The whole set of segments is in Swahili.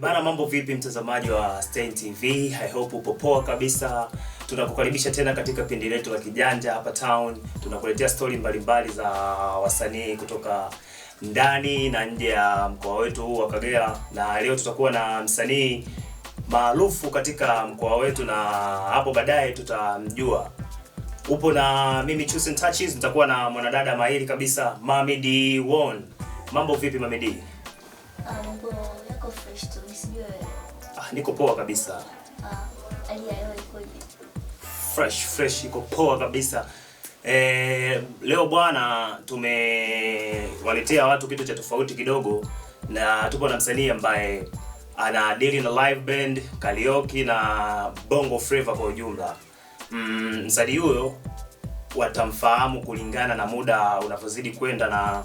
Bana, mambo vipi mtazamaji wa Stein TV? I hope upo poa kabisa. Tunakukaribisha tena katika pindi letu la Kijanja hapa town. Tunakuletea story mbalimbali za wasanii kutoka ndani na nje ya mkoa wetu wa Kagera, na leo tutakuwa na msanii maarufu katika mkoa wetu na hapo baadaye tutamjua. Upo na mimi Chosen Touches, nitakuwa na mwanadada mahiri kabisa Mami D Won. Mambo vipi Mami D? Mambo yako fresh tu, nisijue. Niko poa kabisa. Hali ya hewa ikoje? Fresh iko poa kabisa. Leo bwana tumewaletea watu kitu cha tofauti kidogo, na tupo na msanii ambaye ana deal na live band, karaoke na bongo flava kwa ujumla. Msanii huyo watamfahamu kulingana na muda unavyozidi kwenda, na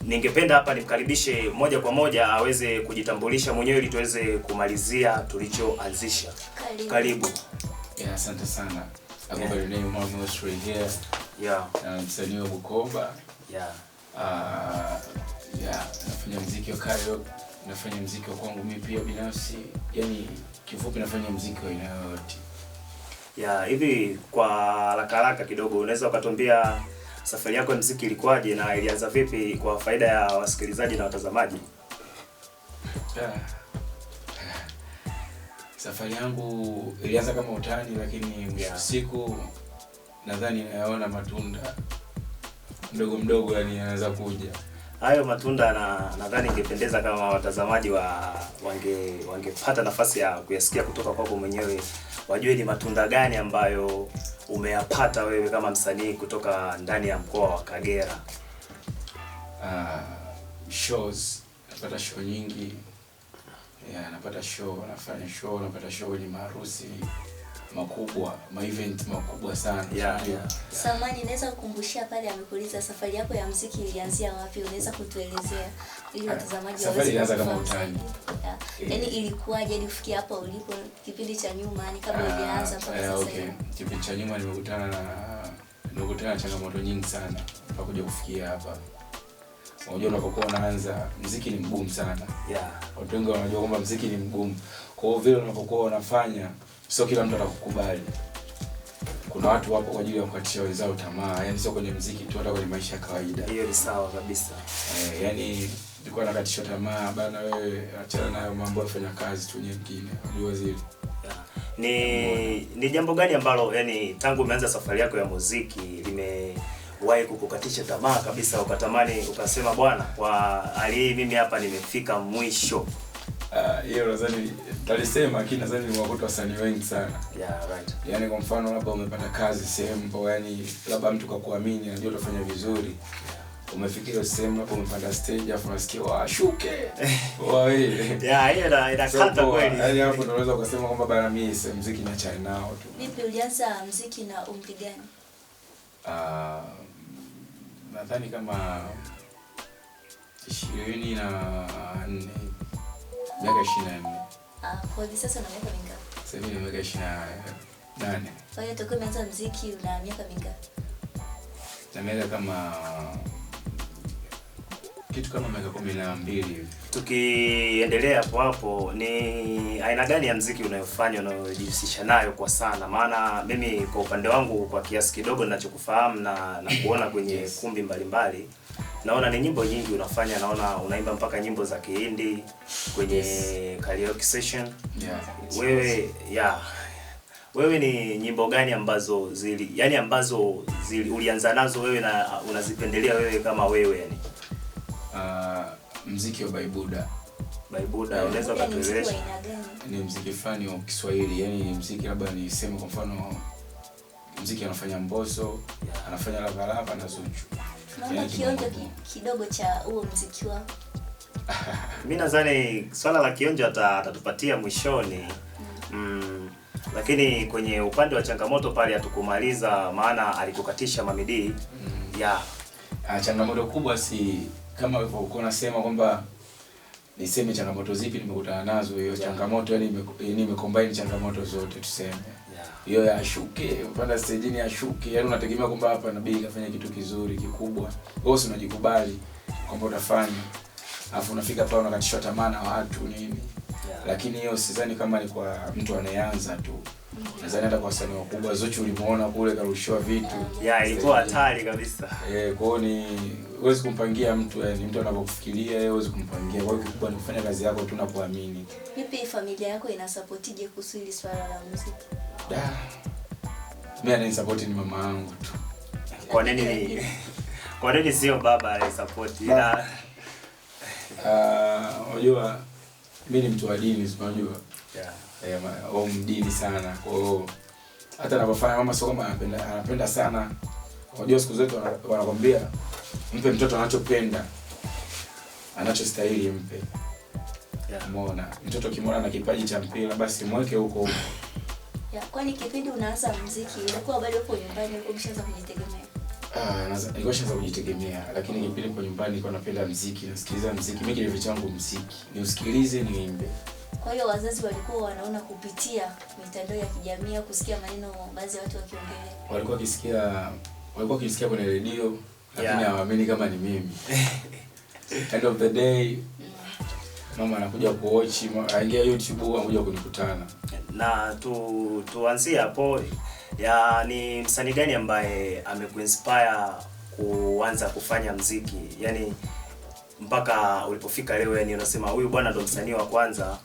ningependa hapa nimkaribishe moja kwa moja aweze kujitambulisha mwenyewe ili tuweze kumalizia tulichoanzisha. Karibu. Yeah, asante sana. I go by the name of Mostri here. Yeah. Msanii wa Bukoba. Yeah. Nafanya muziki wa karaoke, nafanya muziki wa kwangu mimi pia binafsi. Yaani kifupi nafanya muziki wa aina yote. Yeah, hivi kwa haraka kidogo unaweza ukatuambia safari yako ya muziki ilikuwaje na ilianza vipi kwa faida ya wasikilizaji na watazamaji? Safari yangu ilianza kama utani, lakini siku nadhani nayaona matunda mdogo yani yanaanza kuja. Hayo matunda nadhani ingependeza kama watazamaji wangepata nafasi ya kuyasikia kutoka kwako mwenyewe, wajue ni matunda gani ambayo umeyapata wewe kama msanii kutoka ndani ya mkoa wa Kagera. Shows, napata show nyingi. Napata show, nafanya show, napata show kwenye maharusi makubwa, ma-event makubwa sana. Samani, naweza kukumbushia pale amekuuliza safari yako ya muziki ilianzia wapi? Unaweza kutuelezea ili watazamaji waweze ilianza kama utani. Yaani ilikuwaje hadi kufikia hapo ulipo kipindi cha nyuma, yani kabla hujaanza mpaka sasa hivi? Okay. Kipindi cha nyuma nimekutana na changamoto nyingi sana mpaka kuja kufikia hapa. Unajua unapokuwa unaanza muziki ni mgumu sana. Watu wengi wanajua kwamba muziki ni mgumu. Kwa hiyo vile unapokuwa unafanya sio kila mtu atakukubali. Kuna watu wapo kwa ajili ya kukatisha wenzao tamaa, yani sio kwenye muziki tu, hata kwenye maisha ya kawaida. Hiyo ni sawa kabisa. Yani nilikuwa nakatishwa tamaa bana, wewe achana nayo mambo, afanya kazi tu nyingine. Unajua zile. Ni jambo gani ambalo yani tangu umeanza safari yako ya muziki limewahi kukukatisha tamaa kabisa ukatamani ukasema bwana, kwa hali hii mimi hapa nimefika mwisho? Hiyo nadhani talisema, lakini nadhani ni wakuta wasanii wengi sana. Right. Yaani kwa mfano labda umepata kazi sehemu, yani labda mtu kakuamini anajua utafanya vizuri. Umefikia sehemu hapo, umepanda stage afu unasikia shuke. Wewe. Hiyo inakata kweli. Yaani hapo ndio unaweza kusema kwamba bana mimi muziki niachane nao tu. Vipi ulianza muziki na umri gani? Nadhani kama 24. Miaka 24. Kwa hivi sasa una miaka mingapi? Sasa hivi ni miaka 28. Kwa hiyo toka umeanza muziki una miaka mingapi? Na miaka kama kitu kama miaka 12 hivi. Tukiendelea hapo, ni aina gani ya muziki unayofanya unayojihusisha nayo kwa sana? Maana mimi kwa upande wangu kwa kiasi kidogo ninachokufahamu na kuona kwenye kumbi mbalimbali, naona ni nyimbo nyingi unafanya, naona unaimba mpaka nyimbo za Kihindi kwenye karaoke session. Wewe ni nyimbo gani ambazo ulianza nazo wewe na unazipendelea wewe kama wewe yani? Muziki wa Baibuda. Unaweza kutueleza? Ni muziki fulani wa Kiswahili, yani muziki labda niseme kwa mfano muziki anafanya Mbosso, anafanya Lava na Zuchu. Naomba kionjo kidogo cha huo muziki wao. Mimi nadhani swala la kionjo atatupatia mwishoni. Lakini kwenye upande wa changamoto pale hatukumaliza, maana alikukatisha Mami D. Changamoto kubwa si kama ulivyokuwa unasema kwamba niseme changamoto zipi nimekutana nazo. Hiyo changamoto yani nimecombine changamoto zote tuseme. Hiyo ya ashuke, upanda stage ni ashuke, yani unategemea kwamba hapa inabidi afanye kitu kizuri kikubwa. Wewe unajikubali kwamba utafanya. Alafu unafika pale unakatishwa tamaa na watu nini. Lakini hiyo sidhani kama ni kwa mtu anayeanza tu. Nadhani hata kwa wasanii wakubwa, Zuchu ulimuona kule karushiwa vitu. Ilikuwa hatari kabisa. Kwa hiyo ni huwezi kumpangia mtu, yani mtu anapokufikiria yeye huwezi kumpangia. Kwa hiyo kikubwa ni kufanya kazi yako tu na kuamini. Vipi familia yako inasupportije kuhusu hili swala la muziki? Mimi ananisupport ni mama yangu tu. Kwa nini sio baba anasupport? Unajua mimi ni mtu wa dini, unajua. Dini sana. Kwa hiyo hata anapofanya mama sio kama anapenda sana. Unajua siku zote wanakwambia mpe mtoto anachopenda, anachostahili mpe. Umeona? Mtoto kimwona na kipaji cha mpira basi mweke huko. Kwani kipindi unaanza muziki ulikuwa bado uko nyumbani, ulikuwa umeshaanza kujitegemea? Nilikuwa nishaanza kujitegemea, lakini kipindi kwa nyumbani nilikuwa napenda muziki, nasikiliza muziki. Mimi kilivyo changu muziki. Niusikilize, niimbe. Kwa hiyo wazazi walikuwa wanaona kupitia mitandao ya kijamii au kusikia maneno baadhi ya watu wakiongelea? Walikuwa wakisikia kwenye redio, lakini hawaamini kama ni mimi. End of the day, mama anakuja kuwatch, aingia YouTube, anakuja kunikutana. Na tuanzie hapo. Ni msanii gani ambaye amekuinspire kuanza kufanya muziki? Yaani mpaka ulipofika leo, yani unasema huyu bwana ndo msanii wa kwanza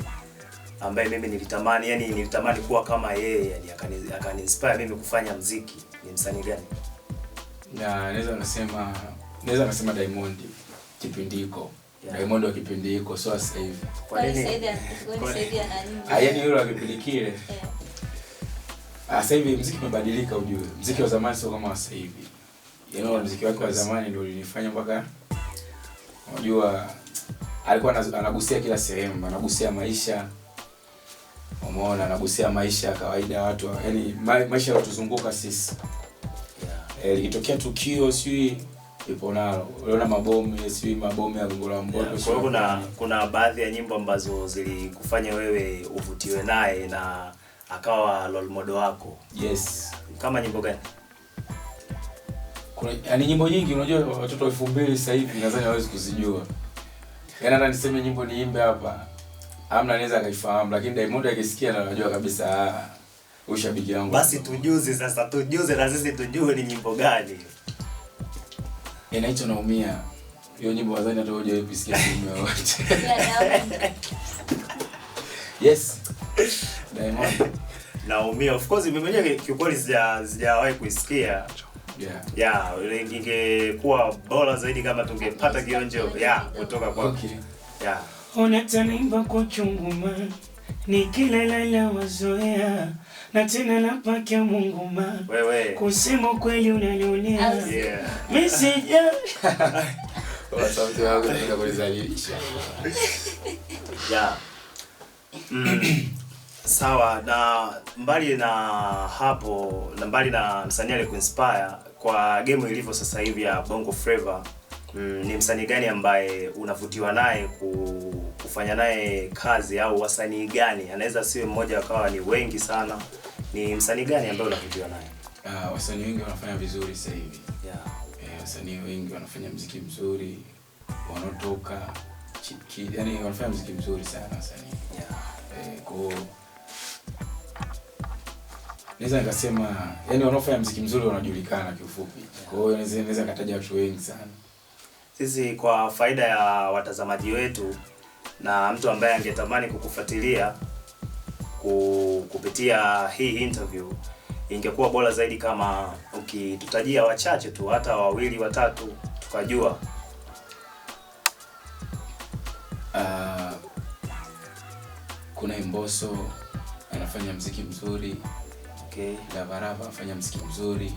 ambaye mimi nilitamani kuwa kama yeye, yani akani-inspire mimi kufanya muziki. Ni msanii gani? Naweza nasema Diamond kipindi hiko. Diamond wa kipindi hiko, so sasa hivi. Kwa nini sasa hivi ana nini? Yaani yule akipindi kile. Sasa hivi muziki umebadilika, ujue. Muziki wa zamani sio kama sasa hivi. Yaani muziki wake wa zamani ndio ulinifanya mpaka unajua alikuwa anagusia kila sehemu, anagusia maisha. Umeona, anagusia maisha ya kawaida watu, yani maisha yanayotuzunguka sisi. Likitokea tukio sijui ipo nalo. Unaona mabomu ya Gongo la Mboto. Kwa hiyo kuna baadhi ya nyimbo ambazo zilikufanya wewe uvutiwe naye na akawa role model wako. Yes. Kama nyimbo gani? Kuna nyimbo nyingi, unajua watoto wa 2000 sasa hivi nadhani hawezi kuzijua. Yaani hata niseme nyimbo niimbe hapa, amna anaweza akaifahamu, lakini Diamond akisikia na anajua kabisa ushabiki wangu. Basi tujuze na sisi tujue ni nyimbo gani. Inaitwa Naumia. Hiyo nyimbo wazani hata hujawahi kusikia nyimbo yote. Yes. Diamond. Naumia, of course mimi mwenyewe kiukweli sijawahi kuisikia. Ingekuwa bora zaidi kama tungepata kionjo kutoka kwa. Unatanipa kuchunguma nikilala wazoea na tena napakia Munguma. Wewe kusema kweli unanionea. Mimi sija. Kwa sauti yangu nataka kulizalisha. Sawa, na mbali na hapo, na mbali na msanii aliyekuinspire kwa game ilivyo sasa hivi ya Bongo Flava, ni msanii gani ambaye unavutiwa naye kufanya naye kazi, au wasanii gani? Anaweza siwe mmoja, akawa ni wengi sana. Ni msanii gani ambaye unavutiwa naye? Wasanii wengi wanafanya vizuri sasa hivi. Wasanii wengi wanafanya muziki mzuri, wanaotoka yani wanafanya muziki mzuri sana wasanii. Kwa naweza nikasema yani wanaofanya muziki mzuri wanajulikana kiufupi. Kwa hiyo naweza kataja watu wengi sana. Sisi kwa faida ya watazamaji wetu na mtu ambaye angetamani kukufuatilia kupitia hii interview, ingekuwa bora zaidi kama ukitutajia wachache tu, hata 2 3 tukajua. Kuna Mbosso anafanya muziki mzuri. Lavarava anafanya muziki mzuri.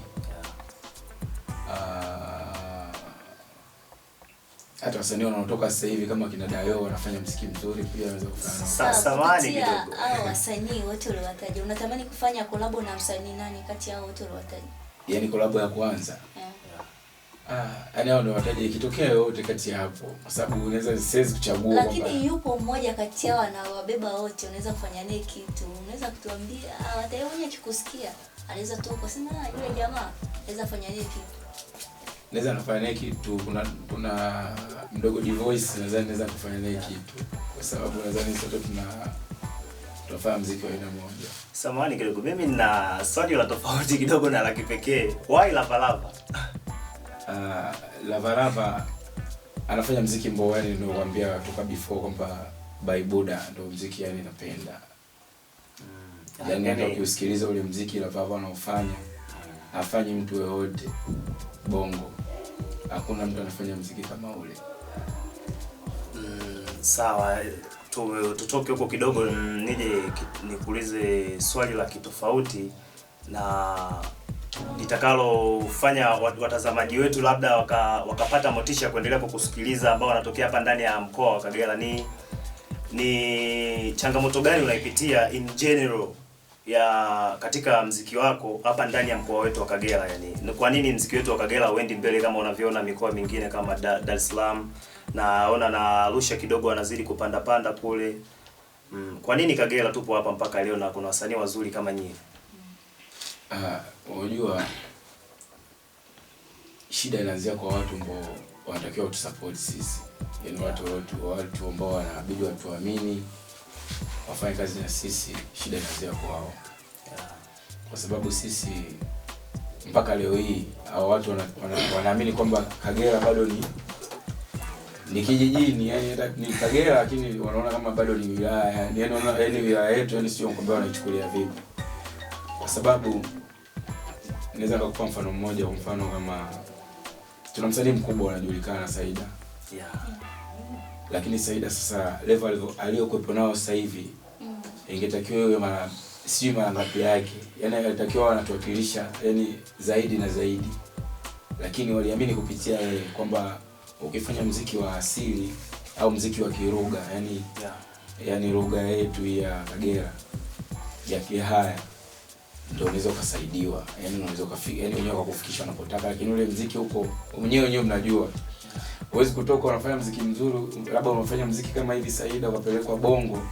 Hata wasanii wanaotoka sasa hivi kama kina Dayo wanafanya muziki mzuri pia, wanaweza kufanya. Samahani kidogo. Hao wasanii wote uliowataja, unatamani kufanya collab na msanii nani kati yao wote uliowataja? Yaani collab ya kwanza. Yaani hao ndio wataje, ikitokea yote kati hapo, kwa sababu unaweza siwezi kuchagua. Lakini yupo mmoja kati yao anawabeba wote, unaweza kufanya naye kitu. Unaweza kutuambia watayeonye kukusikia. Anaweza tu kusema yule jamaa anaweza kufanya naye kitu. Naweza nafanya naye kitu, kuna mdogo Divoice naweza kufanya naye kitu. kwa sababu nadhani sote tunafanya muziki wa aina moja. Samahani kidogo, mimi nina swali la tofauti kidogo na la kipekee. Why Lava Lava? Lava Lava anafanya muziki ambao yani ndio nakwambia toka before kwamba by Buddha ndio muziki yani napenda. Yani hata ukisikiliza ule muziki Lava Lava anaofanya hafanyi mtu yeyote Bongo. Hakuna mtu anafanya muziki kama ule. Sawa, tutoke huko kidogo nije nikuulize swali la kitofauti na litakalofanya watazamaji wetu labda wakapata motisha kuendelea kukusikiliza ambao wanatokea hapa ndani ya mkoa wa Kagera. Ni changamoto gani unaipitia in general ya katika mziki wako hapa ndani ya mkoa wetu wa Kagera? Yani kwa nini mziki wetu wa Kagera uendi mbele kama unavyoona mikoa mingine kama Dar es Salaam, naona na Arusha kidogo wanazidi kupanda kule. Kwa nini Kagera tupo hapa mpaka leo na kuna wasanii wazuri kama nyinyi? Unajua shida inaanzia kwa watu ambao wanatakiwa kutusupport sisi. Yaani watu ambao wanabidi watuamini wafanye kazi na sisi, shida inaanzia kwao. Kwa sababu sisi mpaka leo hii hao watu wanaamini kwamba Kagera bado ni kijijini, yani ni Kagera lakini wanaona kama bado ni wilaya. Yani wanaona yani wilaya yetu yani sio kwamba wanaichukulia vipi. Kwa sababu naweza kukupa mfano mmoja, kwa mfano kama tuna msanii mkubwa anajulikana Saida. Lakini Saida sasa level aliyokuepo nao sasa hivi ingetakiwa iwe mara ngapi yake. Yani alitakiwa anatuwakilisha yani zaidi na zaidi. Lakini waliamini kupitia yeye kwamba ukifanya muziki wa asili au muziki wa Kirugha yani lugha yetu ya Kagera ya Kihaya ndio unaweza kusaidiwa. Yani unaweza kufika yani wenyewe kukufikisha unapotaka, lakini ule muziki huko wenyewe mnajua. Huwezi kutoka unafanya muziki mzuri, labda unafanya muziki kama hivi Saida ukapelekwa Bongo.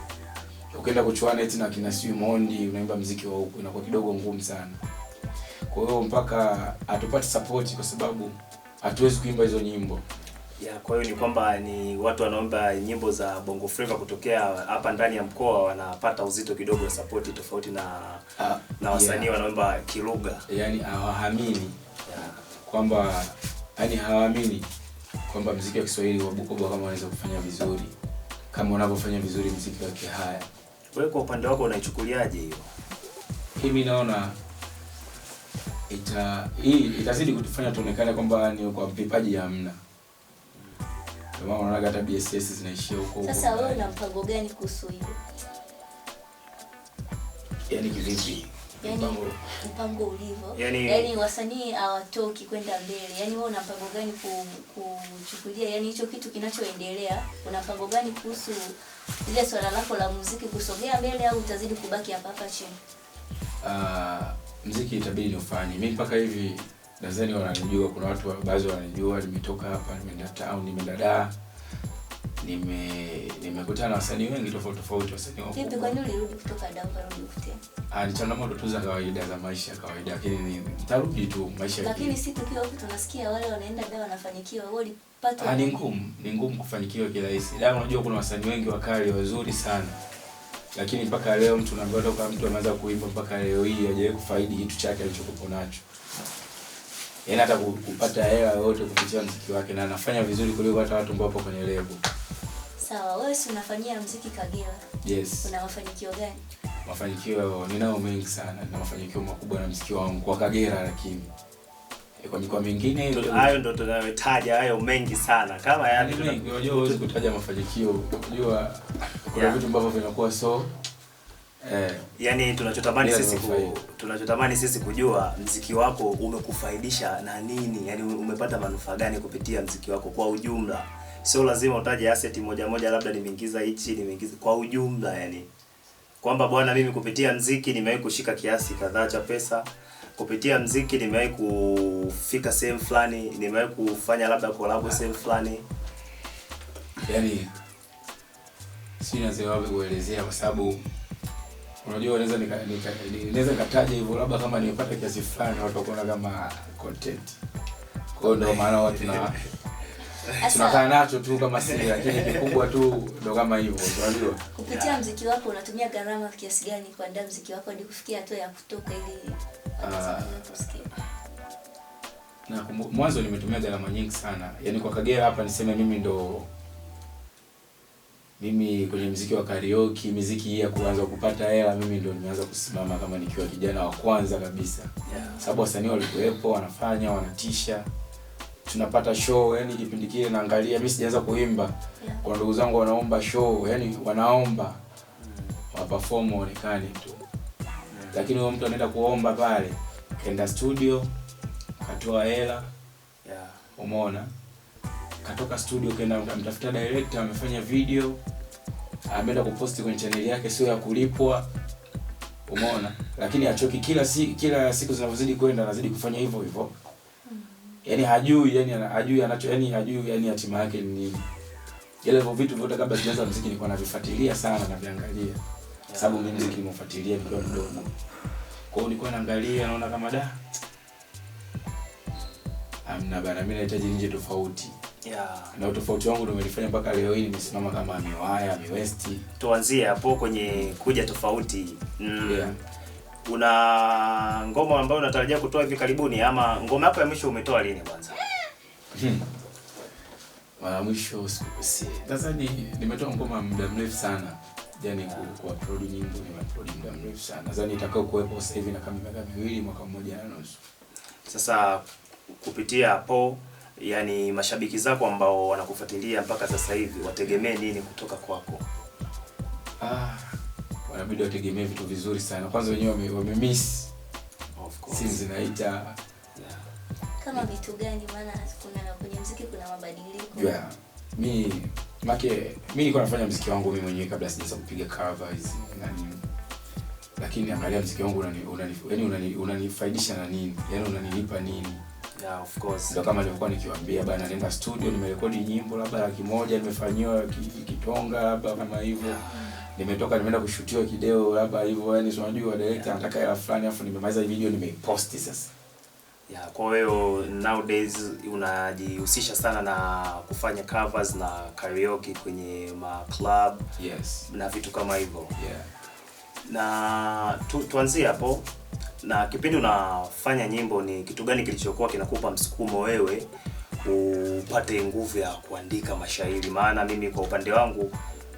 Ukienda kuchuana eti na kina Sui Mondi unaimba muziki wa huko inakuwa kidogo ngumu sana. Kwa hiyo mpaka atupate support kwa sababu hatuwezi kuimba hizo nyimbo. Kwa hiyo ni kwamba ni watu wanaomba nyimbo za Bongo Flava kutokea hapa ndani ya mkoa wanapata uzito kidogo wa support tofauti na wasanii wanaomba Kirugha. Yani hawaamini kwamba hawaamini kwamba muziki wa Kiswahili wa Bukoba kama wanaweza kufanya vizuri kama wanavyofanya vizuri muziki wa Kihaya. Wewe kwa upande wako unaichukuliaje hiyo? Mimi naona itazidi kutufanya tuonekane kwamba ni kwa vipaji hamna. Kama unaona hata BSS zinaishia huko. Sasa wewe una mpango gani kuhusu hilo? Yani kivipi? Yani mpango ulivyo. Yani wasanii hawatoki kwenda mbele. Yani wewe una mpango gani kuchukulia yani hicho kitu kinachoendelea? Una mpango gani kuhusu ile swala lako la muziki kusogea mbele au utazidi kubaki hapa chini? Muziki itabidi nifanye. Mimi mpaka hivi nadhani wananijua, kuna watu baadhi wananijua, nimetoka hapa, nimeenda town, nimeenda Dar. Nimekutana na wasanii wengi tofauti wasanii wakubwa. Vipi kwa nini ulirudi kutoka Dar ukarudi kutena? Ni changamoto tu za kawaida za maisha kawaida, lakini nitarudi tu maisha. Lakini si tukiwa huko tunasikia wale wanaenda Dar wanafanikiwa, wao walipata. Ni ngumu kufanikiwa kirahisi. Dar unajua kuna wasanii wengi wakali wazuri sana. Lakini mpaka leo mtu anaambiwa toka mtu ameanza kuimba mpaka leo hii hajawahi kufaidi kitu chake alichokuwa nacho. Yaani hata kupata hela yote kupitia muziki wake na anafanya vizuri kuliko hata watu ambao wapo kwenye lebo. Sawa, wewe si unafanyia muziki Kagera? Yes. Una mafanikio gani? Mafanikio ninao mengi sana, na mafanikio makubwa na muziki wangu kwa Kagera, lakini kwa mikoa mingine hayo ndio tunayotaja, hayo mengi sana. Kama yani unajua huwezi kutaja mafanikio. Unajua kuna vitu ambavyo vinakuwa yani tunachotamani sisi kujua muziki wako umekufaidisha na nini? Yani umepata manufaa gani kupitia muziki wako kwa ujumla? Sio lazima utaje asset moja labda nimeingiza hichi, nimeingiza kwa ujumla, yani kwamba bwana mimi kupitia muziki nimewahi kushika kiasi kadhaa cha pesa, kupitia muziki nimewahi kufika sehemu fulani, nimewahi kufanya labda collab sehemu fulani. Yani sina zaidi kuelezea kwa sababu unajua naweza nikataja hivyo labda kama nimepata kiasi fulani watu watakuona kama content. Kwa hiyo ndio maana watu tunakaa nacho tu kama siri, lakini kikubwa tu ndo kama hivyo, unajua. Kupitia muziki wako unatumia gharama kiasi gani kuandaa muziki wako hadi kufikia hatua ya kutoka ili kusikia? Na mwanzo nimetumia gharama nyingi sana. Yaani kwa Kagera hapa niseme mimi kwenye muziki wa karaoke, muziki hii ya kuanza kupata hela, mimi ndo nimeanza kusimama kama nikiwa kijana wa kwanza kabisa. Sababu wasanii walikuwepo, wanafanya, wanatisha. Tunapata show, yani kipindi kile naangalia, mimi sijaanza kuimba. Kwa ndugu zangu wanaomba show, yani wanaomba wa perform waonekane tu. Lakini huyo mtu anaenda kuomba pale, kaenda studio, katoa hela. Umeona? Katoka studio kaenda mtafuta director, amefanya video, ameenda kuposti kwenye channel yake, sio ya kulipwa. Umeona? Lakini achoki kila siku zinavyozidi kwenda anazidi kufanya hivyo hivyo. Yaani hajui hatima yake ni nini. Ile vitu vyote kabla sijaanza muziki nilikuwa navifuatilia sana na viangalia. Sababu mimi muziki nimefuatilia nikiwa mdogo. Kwa hiyo nilikuwa naangalia naona kama amna bana, mimi nahitaji nje tofauti. Na utofauti wangu ndio umenifanya mpaka leo hii nimesimama kama Amiwaya, Amiwest. Tuanzie hapo kwenye kuja tofauti. Una ngoma ambayo unatarajia kutoa hivi karibuni ama ngoma yako ya mwisho umetoa lini kwanza? Mara mwisho sasa nimetoa ngoma muda mrefu sana. Yaani kuupload nyimbo nimeupload muda mrefu sana. Nadhani itakao kuwepo sasa hivi na kama miaka 2 mwaka mmoja na nusu. Sasa kupitia hapo, yani mashabiki zako ambao wanakufuatilia mpaka sasa hivi wategemee nini kutoka kwako? Wanabidi wategemee vitu vizuri sana. Kwanza wenyewe wamemiss. Of course. Since zinaita kama vitu gani, maana kuna kwenye muziki kuna mabadiliko. Mimi nilikuwa nafanya muziki wangu mimi mwenyewe kabla sijaanza kupiga covers na nini. Lakini angalia muziki wangu unanifaidisha na nini? Yaani unanilipa nini? Of course. Ndio kama nilikuwa nikiwaambia bana, nenda studio nimerekodi nyimbo labda 100,000 nimefanyiwa Kitonga labda kama hivyo. Nimetoka nimeenda kushutiwa kideo labda hivyo, yani unajua director anataka hela fulani afu nimemaliza video nimeipost sasa. Kwa hiyo nowadays unajihusisha sana na kufanya covers na karaoke kwenye ma club. Yes. Na vitu kama hivyo. Na tuanzie hapo. Na kipindi unafanya nyimbo ni kitu gani kilichokuwa kinakupa msukumo wewe upate nguvu ya kuandika mashairi? Maana mimi kwa upande wangu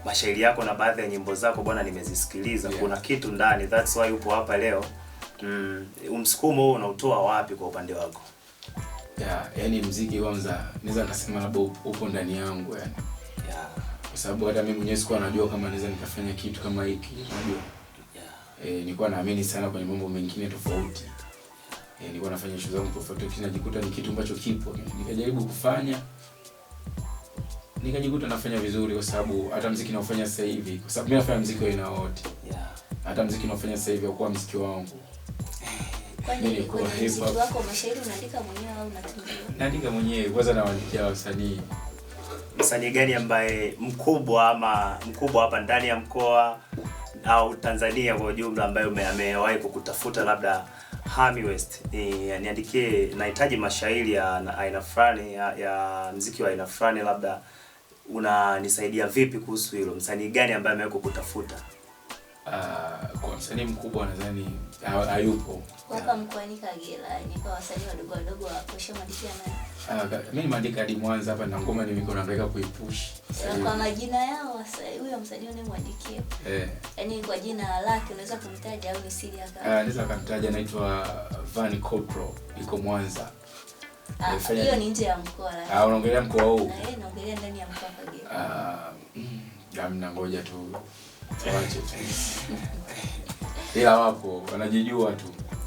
mashairi yako na baadhi ya nyimbo zako bwana nimezisikiliza. Kuna kitu ndani, that's why upo hapa leo. Msukumo huo unautoa wapi kwa upande wako? Yani muziki kwanza naweza kusema labda upo ndani yangu yani. Kwa sababu hata mimi mwenyewe sikuwa najua kama naweza nikafanya kitu kama hiki, unajua. Nilikuwa naamini sana kwenye mambo mengine tofauti. Nilikuwa nafanya shughuli zangu tofauti, najikuta ni kitu ambacho kipo. Nikajaribu kufanya, nikajikuta nafanya vizuri kwa sababu hata muziki naofanya sasa hivi, kwa sababu mimi nafanya muziki wa aina yote. Hata muziki naofanya sasa hivi kwa muziki wangu. Kwani kwa muziki wako mashairi unaandika mwenyewe au unatunga? Naandika mwenyewe, kwanza nawaandikia wasanii. Msanii gani ambaye mkubwa hapa ndani ya mkoa au Tanzania kwa ujumla ambaye amewahi kukutafuta labda Amiwest, niandikie nahitaji mashairi ya aina fulani ya muziki wa aina fulani, labda unanisaidia vipi kuhusu hilo? Msanii gani ambaye amewahi kukutafuta? Kwa msanii mkubwa nadhani hayupo. Hapa mkoani Kagera ni kwa wasanii wadogo wa kushamadikia nani? Mimi nimeandika hadi Mwanza hapa na ngoma niko naangaika kuipush. Kwa majina yao huyo msanii unayemwandikia. Yaani kwa jina lake unaweza kumtaja au ni siri yake? Naweza kumtaja, anaitwa Van Cotro, yuko Mwanza. Hiyo ni nje ya mkoa. Unaongelea mkoa huu? Naongelea ndani ya mkoa Kagera. Gamna ngoja tu. Tuache tu. Ila wapo wanajijua tu.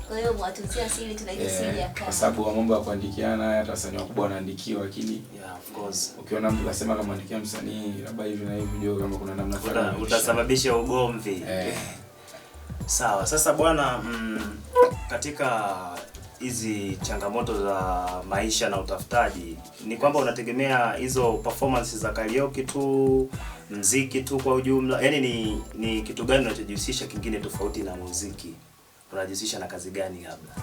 Kwa hiyo mwatuzia siri, tunaita siri ya kazi. Kwa sababu mambo ya kuandikiana hata wasanii wakubwa wanaandikiwa, lakini of course ukiona mtu kasema kama andikia msanii labda hivi na hivi ndio kama kuna namna fulani utasababisha ugomvi. Sawa. Sasa bwana, katika hizi changamoto za maisha na utafutaji ni kwamba unategemea hizo performances za karaoke tu, muziki tu kwa ujumla? Yaani ni kitu gani unachojihusisha kingine tofauti na muziki? Unajihusisha na kazi gani labda?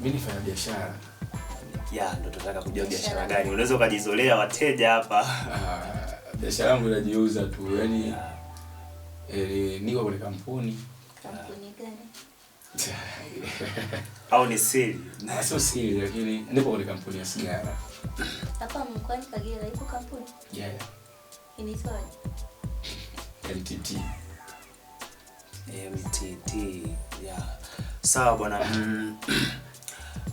Mimi nifanya biashara. Ndio tunataka kujua biashara gani. Unaweza ukajizolea wateja hapa. Biashara yangu inajiuza tu. Yaani niko kwenye kampuni. Kampuni gani? Au ni siri? Sio siri, lakini nipo kwenye kampuni ya sigara. Hapa mkoani Kagera ipo kampuni? Yeah. Inaitwaje? MTT. Sawa bwana.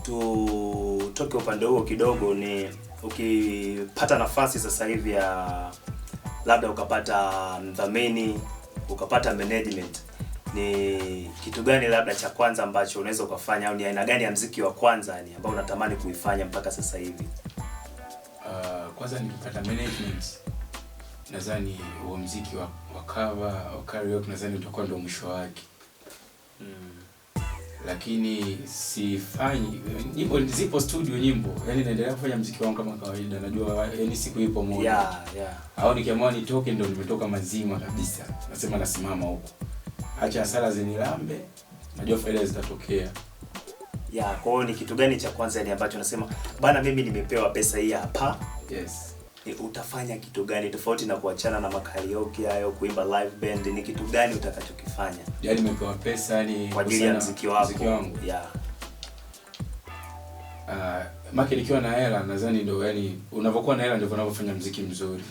Tutoke upande huo kidogo. Ni ukipata nafasi sasa hivi ya labda ukapata mdhamini, ukapata management, ni kitu gani labda cha kwanza ambacho unaweza ukafanya, au ni aina gani ya muziki wa kwanza ni ambao unatamani kuifanya mpaka sasa hivi? Kwanza nikipata management, nadhani huo muziki wa cover au karaoke nadhani utakuwa ndio mwisho wake. Lakini sifanyi nyimbo, zipo studio nyimbo, yani naendelea kufanya muziki wangu kama kawaida. Najua yani siku ipo moja. Au nikiamua nitoke ndio nimetoka mazima kabisa. Nasema nasimama huko. Acha hasara zinilambe. Najua faida zitatokea. Kwa hiyo ni kitu gani cha kwanza ni ambacho nasema bana, mimi nimepewa pesa hii hapa. Yes. Utafanya kitu gani tofauti na kuachana na makaraoke hayo, kuimba live band? Ni kitu gani utakachokifanya? Yaani nimepewa pesa yani kwa ajili ya muziki wangu. Maki nikiwa na hela nadhani ndio, yani unapokuwa na hela ndio unavyofanya muziki mzuri.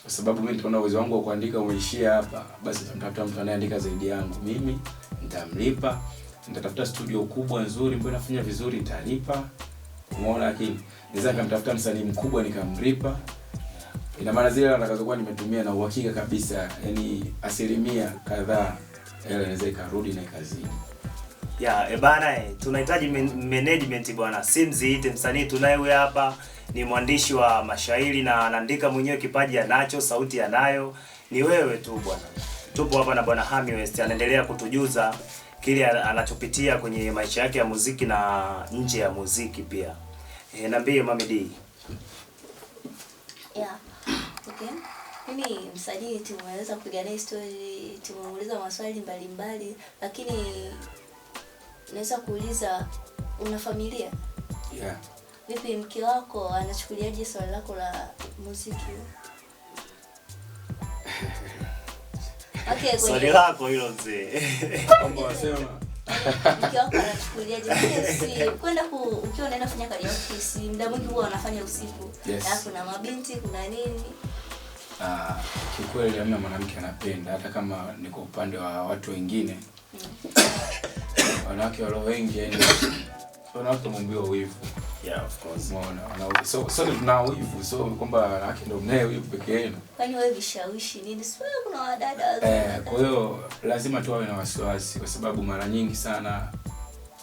Kwa sababu mimi nitaona uwezo wangu wa kuandika umeishia hapa, basi nitamtafuta mtu anayeandika zaidi yangu. Mimi nitamlipa, nitatafuta studio kubwa nzuri ambayo inafanya vizuri, nitalipa. Umeona, lakini naweza nikamtafuta msanii mkubwa nikamlipa. Ina maana zile nitakazokuwa nimetumia na uhakika kabisa, yani asilimia kadhaa hela inaweza ikarudi na ikazidi. Bana, tunahitaji management bwana. Simziite msanii tunaye hapa, ni mwandishi wa mashairi na anaandika mwenyewe, kipaji anacho, sauti anayo. Ni wewe tu bwana. Tupo hapa na bwana Hami West, anaendelea kutujuza kile anachopitia kwenye maisha yake ya muziki na nje ya muziki pia. Niambie Mami D. Okay. Mimi msanii tumeweza kupiga story, tumeuliza maswali mbalimbali, lakini naweza kuuliza, una familia? Vipi mke wako anachukuliaje swala lako la muziki? Okay, swali lako hilo mzee. Mambo wasema. Mke wako anachukuliaje? Si kwenda ukiwa unaenda kufanya karaoke, si muda mwingi huwa wanafanya usiku. Alafu kuna mabinti, kuna nini? Kikweli hamna mwanamke anapenda, hata kama niko upande wa watu wengine. Wanawake walio wengi yani wanawake mwambio wivu. Of course. Unaona, so tunao wivu, so kwamba wanawake ndio mnaye wivu pekee yenu. Kwani wewe vishawishi nini? Sio kuna wadada. Kwa hiyo lazima tu awe na wasiwasi, kwa sababu mara nyingi sana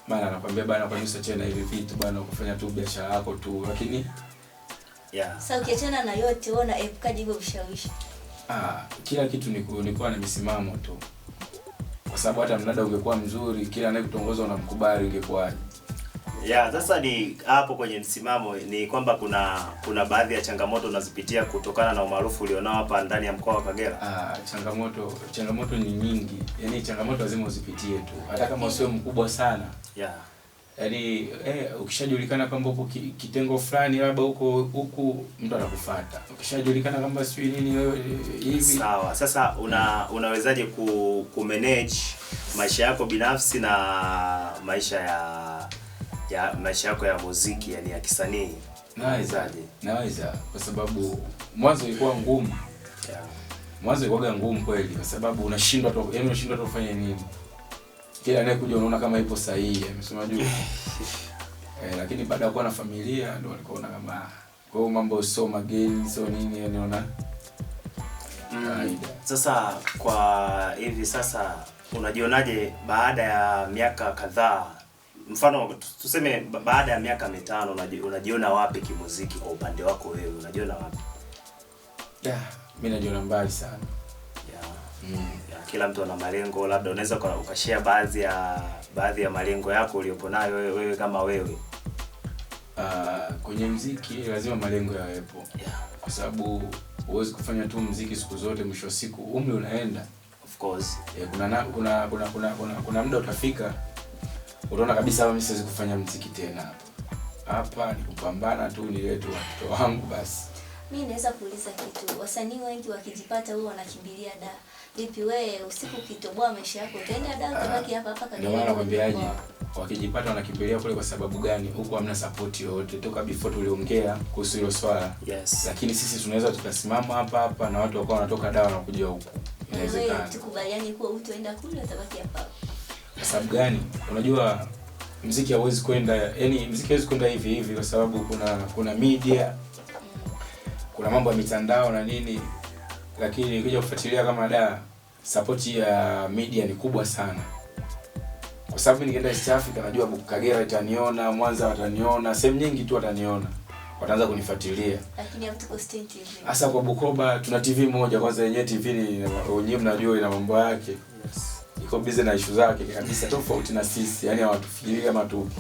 anakuambia bana, kwa nini usiachane na hivi vitu bana, ukafanya tu biashara yako tu, lakini sasa ukiachana na yote wewe unaepukaje hivyo vishawishi? Kila kitu ni kuwa na misimamo tu. Kwa sababu hata mnada ungekuwa mzuri, kila anayekutongoza unamkubali, ungekuwaje? Sasa ni hapo kwenye msimamo, ni kwamba kuna baadhi ya changamoto unazipitia kutokana na umaarufu ulionao hapa ndani ya mkoa wa Kagera. Changamoto ni nyingi. Yaani changamoto lazima uzipitie tu. Hata kama usiwe mkubwa sana. Yaani ukishajulikana kwamba uko kitengo fulani labda huku mtu anakufuata. Ukishajulikana kwamba sio nini wewe hivi. Sawa. Sasa unawezaje kumanage maisha yako binafsi na maisha yako ya muziki, yani ya kisanii? Naweza kwa sababu mwanzo ilikuwa ngumu. Mwanzo ilikuwa ngumu kweli, kwa sababu unashindwa tu kufanya nini. Kila anayekuja unaona kama ipo sahihi, amesema juu. Lakini baada ya kuwa na familia ndio walikuona kama kwa hiyo mambo sio mageni, sio nini, unaona. Sasa kwa hivi sasa unajionaje baada ya miaka kadhaa? Mfano tuseme baada ya miaka 5 unajiona wapi kimuziki kwa upande wako wewe? Unajiona wapi? Mimi najiona mbali sana. Kila mtu ana malengo, labda unaweza ukashare baadhi ya malengo yako uliopo nayo wewe kama wewe. Kwenye muziki lazima malengo yawepo. Kwa sababu huwezi kufanya tu muziki siku zote, mwisho wa siku umri unaenda. Of course. Kuna muda utafika utaona kabisa mimi siwezi kufanya muziki tena. hapa ni kupambana tu, nilete watoto wangu basi. Mimi naweza kuuliza kitu. Wasanii wengi wakijipata huwa wanakimbilia da. Vipi wewe usiku ukitoboa maisha yako utaenda da utabaki hapa hapa Ndio maana nakwambiaje, wakijipata wanakimbilia kule kwa sababu gani? Huko hamna support yoyote. Toka before tuliongea kuhusu hilo swala. Yes. Lakini sisi tunaweza tukasimama hapa na watu wakawa wanatoka dawa na kuja huko. Inawezekana. Wewe tukubaliane kuwa utaenda kule utabaki hapa. Kwa sababu gani? Unajua muziki hauwezi kwenda, yani muziki hauwezi kwenda hivi hivi kwa sababu kuna media, kuna mambo ya mitandao na nini. Lakini ukija kufuatilia kama da support ya media ni kubwa sana. Kwa sababu nikienda East Africa najua Kagera itaniona, Mwanza wataniona, sehemu nyingi tu wataniona. Wataanza kunifuatilia. Lakini hapo tuko State TV. Hasa kwa Bukoba tuna TV moja, kwanza yenyewe TV ni wenyewe mnajua ina mambo yake. Yes. Iko busy na issue zake kabisa tofauti na sisi. Yaani hawatufikirii kama tu.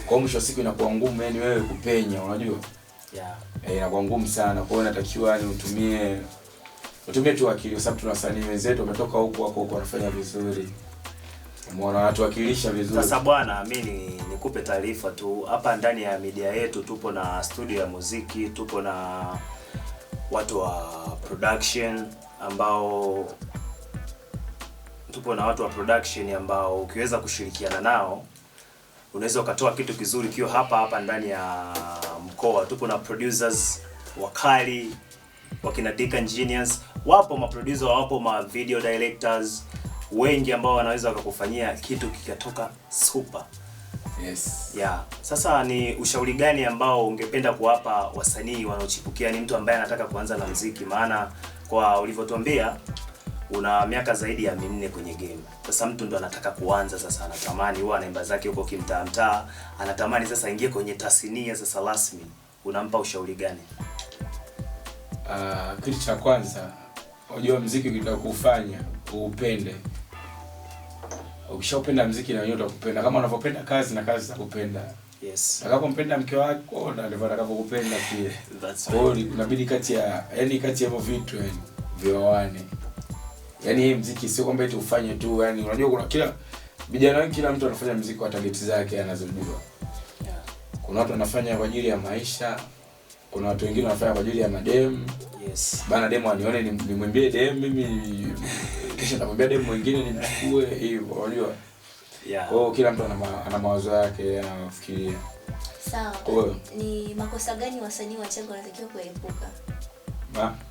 Kwa mwisho wa siku inakuwa ngumu yani wewe kupenya, unajua? Yeah. Inakuwa ngumu sana. Kwa hiyo inatakiwa ni utumie tu akili kwa sababu tuna wasanii wenzetu wametoka huko wako wanafanya vizuri. Umeona watu wakilisha vizuri. Sasa bwana, mimi nikupe taarifa tu. Hapa ndani ya media yetu tupo na studio ya muziki, tupo na watu wa production ambao ukiweza kushirikiana nao unaweza ukatoa kitu kizuri kio hapa ndani ya mkoa. Tupo na producers wakali, wakina Dick Engineers, wapo maproducer, wapo ma video directors wengi ambao wanaweza wakakufanyia kitu kikatoka super. Yes. Yeah. Sasa ni ushauri gani ambao ungependa kuwapa wasanii wanaochipukia, ni mtu ambaye anataka kuanza na muziki? Maana kwa ulivyotuambia una miaka zaidi ya 4 kwenye game. Sasa mtu ndo anataka kuanza sasa, anatamani huwa anaimba zake huko kimtaa, anatamani sasa ingie kwenye tasnia sasa rasmi. Unampa ushauri gani? Kitu cha kwanza, unajua muziki ukitaka kufanya uupende. Ukishapenda muziki na wewe utakupenda kama unavyopenda kazi na kazi zitakupenda. Yes. Utakapompenda mke wako na ndivyo atakapokupenda pia. That's right. Kwa hiyo inabidi kati ya hivyo vitu yani vioane. Yaani hii muziki sio kwamba eti ufanye tu, yani unajua kuna kila mtu anafanya muziki kwa target zake anazojua. Yeah. Kuna watu wanafanya kwa ajili ya maisha, kuna watu wengine wanafanya kwa ajili ya madem. Yes. Bana demo anione nimwimbie dem mimi kisha nitamwambia dem mwingine nimchukue hivyo, unajua. Yeah. Kwa hiyo kila mtu ana mawazo yake anafikiria. Sawa. Ni makosa gani wasanii wachanga wanatakiwa kuepuka?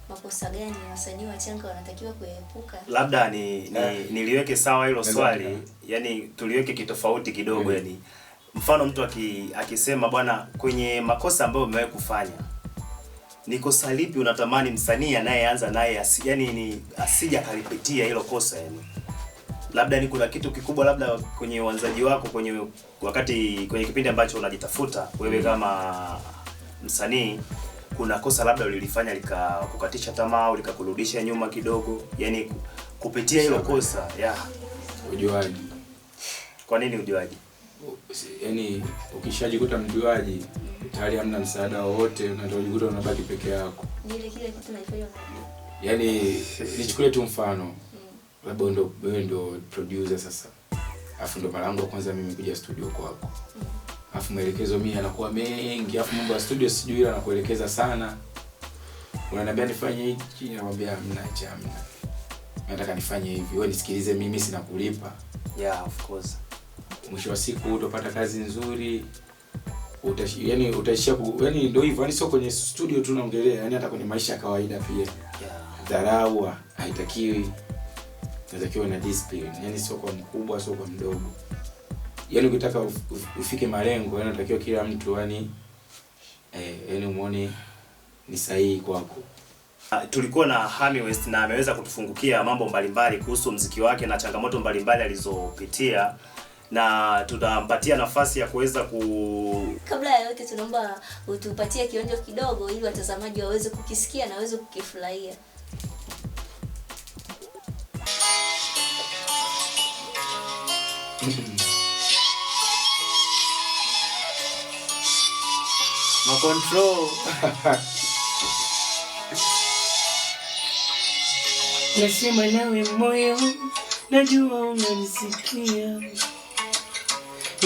Makosa gani wasanii wachanga wanatakiwa kuepuka? Labda niliweke sawa hilo swali, yani tuliweke kitofauti kidogo yani. Mfano mtu akisema bwana, kwenye makosa ambayo umewahi kufanya, ni kosa lipi unatamani msanii anayeanza naye asija kalipitia hilo kosa yani? Labda ni kuna kitu kikubwa labda kwenye uanzaji wako kwenye kipindi ambacho unajitafuta wewe kama msanii, kuna kosa labda ulilifanya likakukatisha tamaa au likakurudisha nyuma kidogo, yani kupitia hilo kosa. Yeah. Ujuaji. Kwa nini ujuaji? Yani ukishajikuta mjuaji tayari hamna msaada wowote, unajikuta unabaki peke yako. Nile kile kitu naifanya unajua. Yani nichukulie tu mfano. Labda wewe ndo producer sasa. Alafu ndo mara yangu ya kwanza mimi kuja studio kwako. Alafu maelekezo mimi yanakuwa mengi, alafu mambo ya studio sijui ila nakuelekeza sana. Unaniambia nifanye hiki, nakwambia hamna. Nataka nifanye hivi. Wewe nisikilize mimi, sina kulipa. Yeah, of course. Mwisho wa siku utapata kazi nzuri. Utaishia yani ndio hivyo, yani sio kwenye studio tu naongelea, yani hata kwenye maisha ya kawaida pia. Yeah. Dharau haitakiwi. Inatakiwa na discipline. Yani sio kwa mkubwa, sio kwa mdogo. Yani ukitaka ufike malengo, yani unatakiwa kila mtu yani umuone ni sahihi kwako. Tulikuwa na Hami West na ameweza kutufungukia mambo mbalimbali kuhusu muziki wake na changamoto mbalimbali alizopitia, na tutampatia nafasi ya kuweza Kabla ya yote tunaomba utupatie kionjo kidogo ili watazamaji waweze kukisikia na waweze kukifurahia. Control. Nasema nawe moyo, najua unanisikia.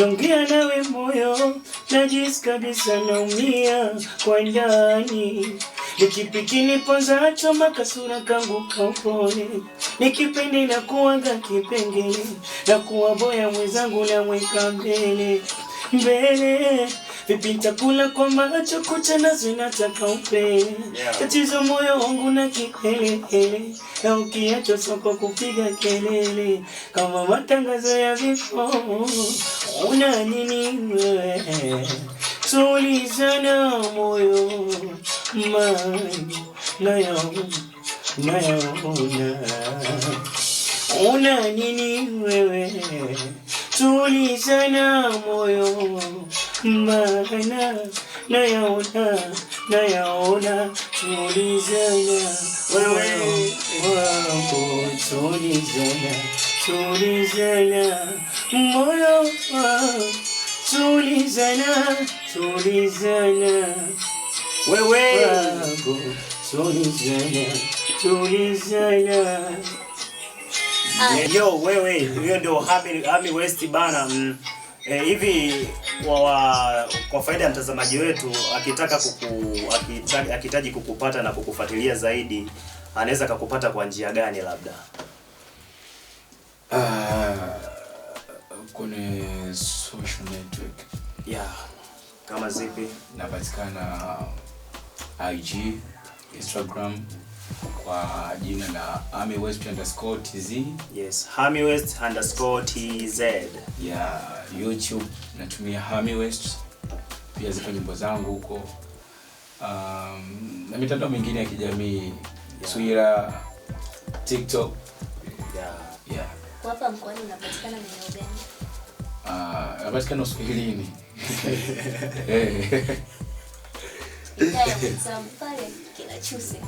Kiongea nawe moyo najisi kabisa naumia kwa ndani. Nikipi kiniponza choma kasura kangu kaupone. Nikipende na kuwaga kipengele na kuwa boya mwenzangu na mweka mbele. Vipi nitakula kwa macho kucha na zinataka upele. Tatizo moyo wangu na kihelehele. Na ukiacho soko kupiga kelele. Kama matangazo ya vifo. Una nini wewe? Tulizana moyo mani nayaona. Una nini wewe? Tulizana moyo mana nayaona. Tulizana wewe wangu, tulizana moyo wangu, tulizana wewe wangu, tulizana. Yo wewe, hiyo ndio Hami West bana. Hivi kwa faida ya mtazamaji wetu akihitaji kukupata na kukufuatilia zaidi, anaweza kukupata kwa njia gani labda? Kwenye social network. Kama zipi? Napatikana IG, Instagram kwa jina la HamiWest_TZ. Yes, HamiWest_TZ. YouTube natumia Hami West. Pia zipo nyimbo zangu huko. Na mitandao mingine ya kijamii, Twitter, TikTok. Kwa hapa mkoani unapatikana maeneo gani? Napatikana Uswahilini. Pale kila Chuse.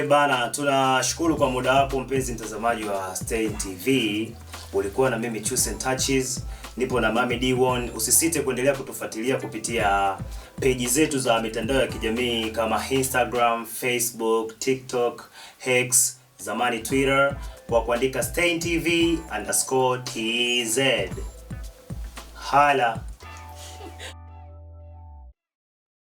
Bana, tunashukuru kwa muda wako mpenzi mtazamaji wa Stein TV. Ulikuwa na mimi Chuse Touches, nipo na Mami D1. Usisite kuendelea kutufuatilia kupitia page zetu za mitandao ya kijamii kama Instagram, Facebook, TikTok, X, zamani Twitter, kwa kuandika Stein TV_TZ. Hala.